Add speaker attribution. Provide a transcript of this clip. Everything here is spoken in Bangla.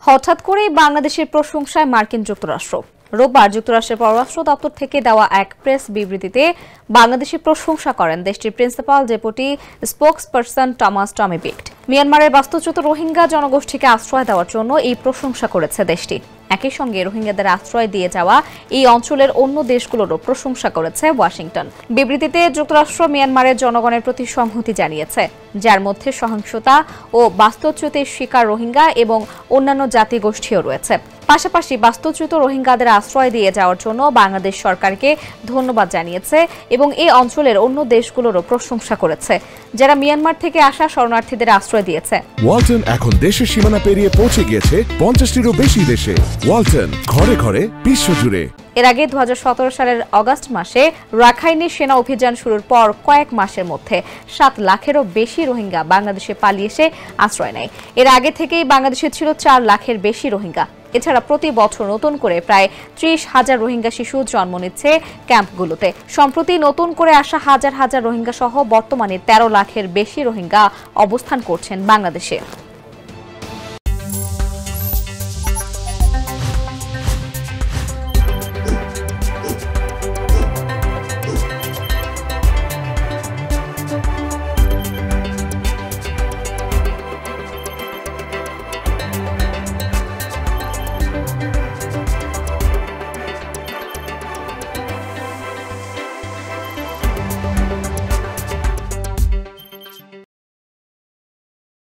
Speaker 1: হঠাৎ করেই বাংলাদেশের প্রশংসায় মার্কিন যুক্তরাষ্ট্র। রোববার যুক্তরাষ্ট্রের পররাষ্ট্র দপ্তর থেকে দেওয়া এক প্রেস বিবৃতিতে বাংলাদেশের প্রশংসা করেন দেশটির প্রিন্সিপাল ডেপুটি স্পোকসপারসন টমাস টমিবিক্ট। মিয়ানমারের বাস্তুচ্যুত রোহিঙ্গা জনগোষ্ঠীকে আশ্রয় দেওয়ার জন্য এই প্রশংসা করেছে দেশটি। একই সঙ্গে রোহিঙ্গাদের আশ্রয় দিয়ে যাওয়া এই অঞ্চলের অন্য দেশগুলোরও প্রশংসা করেছে ওয়াশিংটন। বিবৃতিতে যুক্তরাষ্ট্র মিয়ানমারের জনগণের প্রতি সংহতি জানিয়েছে, যার মধ্যে সহিংসতা ও বাস্তুচ্যুতির শিকার রোহিঙ্গা এবং অন্যান্য জাতিগোষ্ঠীও রয়েছে। পাশাপাশি বাস্তুচ্যুত রোহিঙ্গাদের আশ্রয় দিয়ে যাওয়ার জন্য বাংলাদেশ সরকারকে ধন্যবাদ জানিয়েছে এবং এই অঞ্চলের অন্য দেশগুলোরও প্রশংসা করেছে, যারা মিয়ানমার থেকে আসা শরণার্থীদের আশ্রয় দিয়েছে।
Speaker 2: ওয়ালটন এখন দেশের সীমানা পেরিয়ে পৌঁছে গিয়েছে 50টিরও বেশি দেশে। ওয়ালটন, ঘরে ঘরে বিশ্বজুড়ে।
Speaker 1: এর আগে 2017 সালের অগাস্ট মাসে রাখাইনে সেনা অভিযান শুরুর পর কয়েক মাসের মধ্যে 7 লাখেরও বেশি রোহিঙ্গা বাংলাদেশে পালিয়ে এসে আশ্রয় নেয়। এর আগে থেকেই বাংলাদেশে ছিল 4 লাখের বেশি রোহিঙ্গা। এছাড়া প্রতি বছর নতুন করে প্রায় 30,000 রোহিঙ্গা শিশু জন্ম নিচ্ছে ক্যাম্পগুলোতে। সম্প্রতি নতুন করে আসা হাজার হাজার রোহিঙ্গা সহ বর্তমানে 13 লাখের বেশি রোহিঙ্গা অবস্থান করছেন বাংলাদেশে।